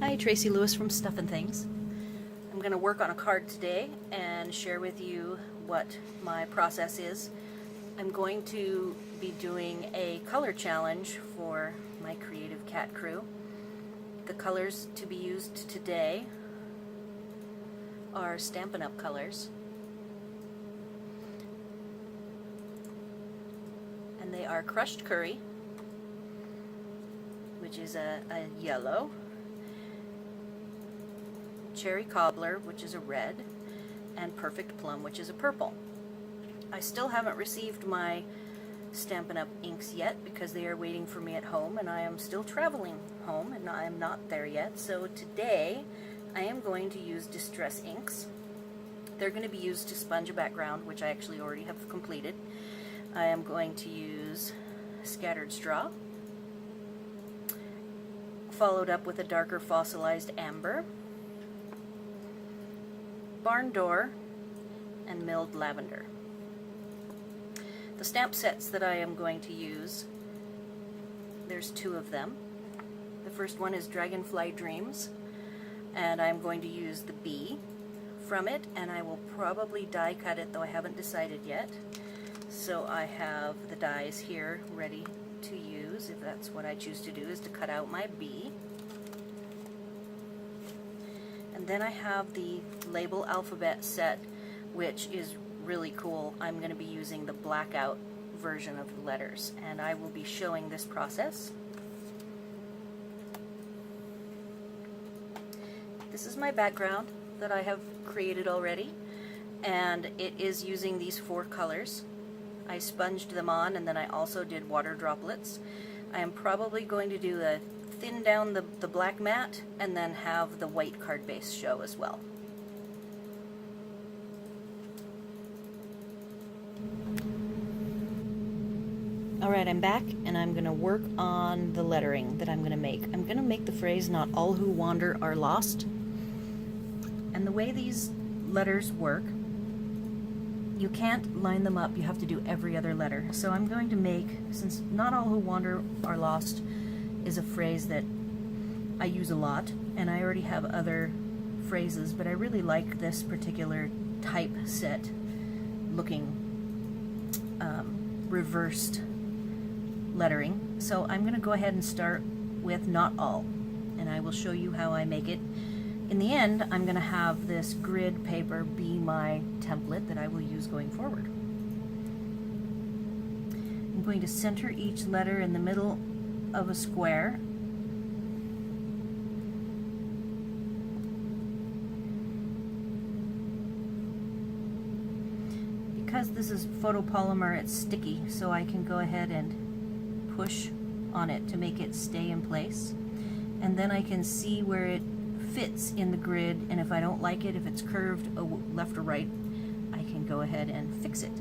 Hi, Tracy Lewis from Stuff and Things. I'm going to work on a card today and share with you what my process is. I'm going to be doing a color challenge for my creative cat crew. The colors to be used today are Stampin' Up colors. And they are Crushed Curry, which is a yellow, Cherry Cobbler, which is a red, and Perfect Plum, which is a purple. I still haven't received my Stampin' Up inks yet because they are waiting for me at home, and I am still traveling home and I am not there yet. So today I am going to use Distress inks. They're going to be used to sponge a background, which I actually already have completed. I am going to use Scattered Straw, followed up with a darker fossilized amber, Barn Door, and Milled Lavender. The stamp sets that I am going to use, there's two of them. The first one is Dragonfly Dreams, and I'm going to use the bee from it, and I will probably die cut it, though I haven't decided yet. So I have the dies here ready to use, if that's what I choose to do, is to cut out my bee. And then I have the Label Alphabet set, which is really cool. I'm going to be using the blackout version of the letters, and I will be showing this process. This is my background that I have created already, and it is using these four colors. I sponged them on, and then I also did water droplets. I am probably going to do a thin down the black mat and then have the white card base show as well. Alright, I'm back and I'm going to work on the lettering that I'm going to make. I'm going to make the phrase, "Not all who wander are lost." And the way these letters work, you can't line them up, you have to do every other letter. So I'm going to make, since "not all who wander are lost" is a phrase that I use a lot, and I already have other phrases, but I really like this particular type set looking reversed lettering. So I'm going to go ahead and start with "not all," and I will show you how I make it. In the end, I'm going to have this grid paper be my template that I will use going forward. I'm going to center each letter in the middle of a square. Because this is photopolymer, it's sticky, so I can go ahead and push on it to make it stay in place. And then I can see where it fits in the grid, and if I don't like it, if it's curved left or right, I can go ahead and fix it.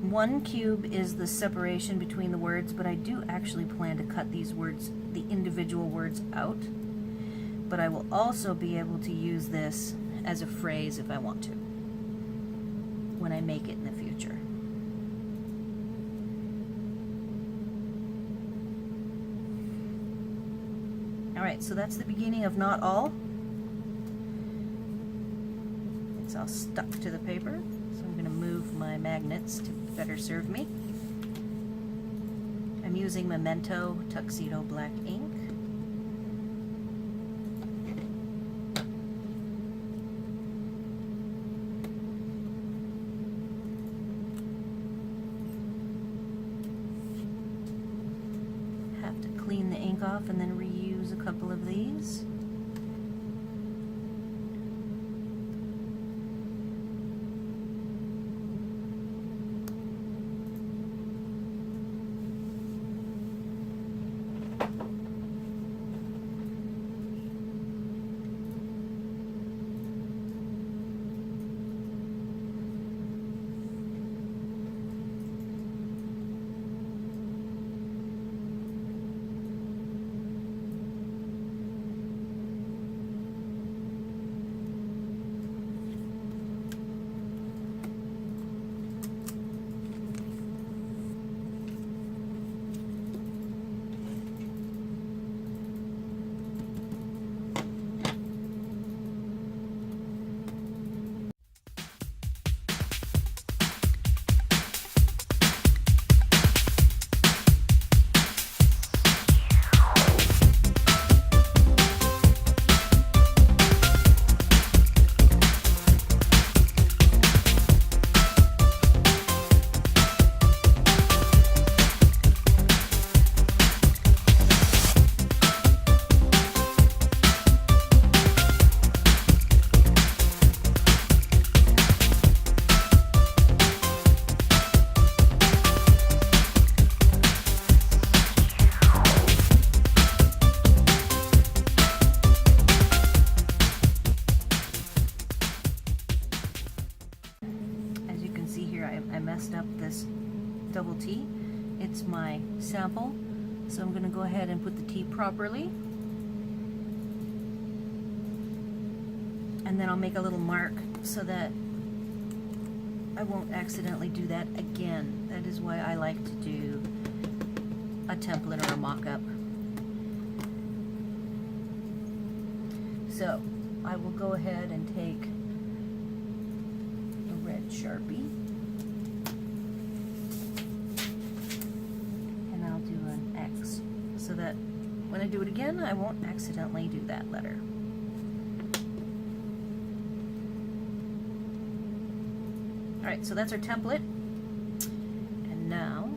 1 cube is the separation between the words, but I do actually plan to cut these words, the individual words, out. But I will also be able to use this as a phrase if I want to, when I make it in the future. Alright, so that's the beginning of "not all." It's all stuck to the paper, so I'm going to move my magnets to better serve me. I'm using Memento Tuxedo Black ink. Have to clean the ink off and then reuse a couple of these. double T. It's my sample, so I'm going to go ahead and put the T properly. And then I'll make a little mark so that I won't accidentally do that again. That is why I like to do a template or a mock-up. So I will go ahead and take a red Sharpie and I'll do an X so that when I do it again I won't accidentally do that letter. Alright, so that's our template. And now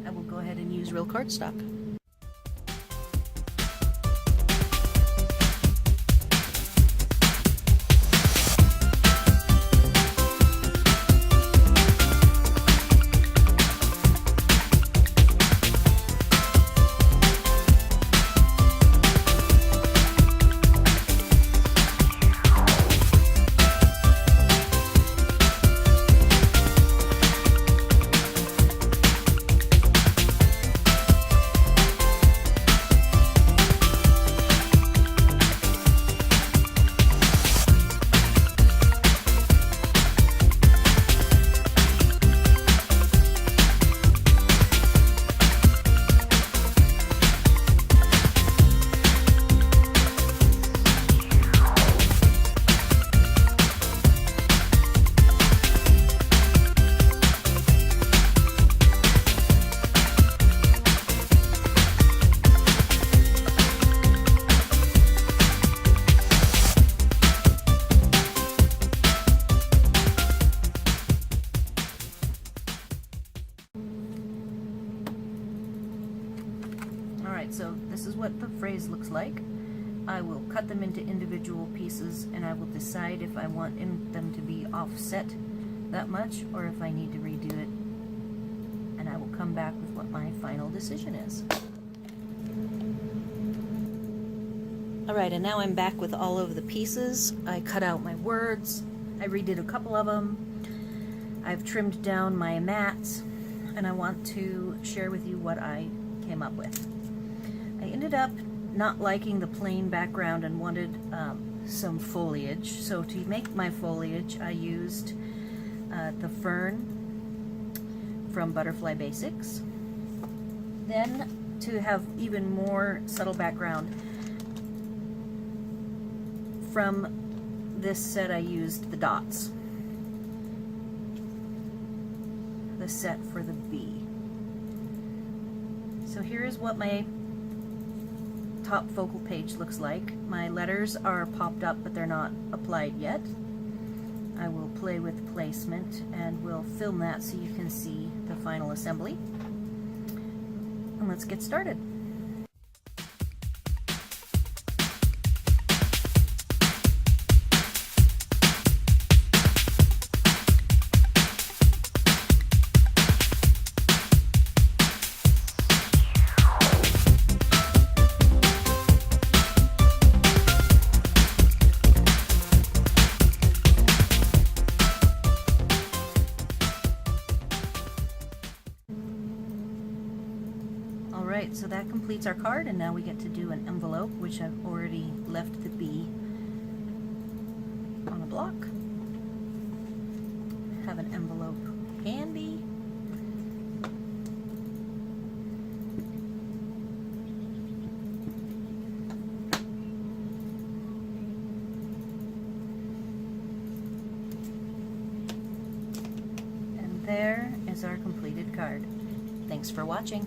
I will go ahead and use real cardstock. So this is what the phrase looks like. I will cut them into individual pieces and I will decide if I want them to be offset that much or if I need to redo it, and I will come back with what my final decision is. Alright, and now I'm back with all of the pieces. I cut out my words, I redid a couple of them, I've trimmed down my mats, and I want to share with you what I came up with. I ended up not liking the plain background and wanted some foliage. So to make my foliage, I used the fern from Butterfly Basics. Then to have even more subtle background, from this set I used the dots. The set for the bee. So here is what my top focal page looks like. My letters are popped up, but they're not applied yet. I will play with placement and we'll film that so you can see the final assembly. And let's get started. Alright, so that completes our card, and now we get to do an envelope, which I've already left the bee on a block. Have an envelope handy. And there is our completed card. Thanks for watching.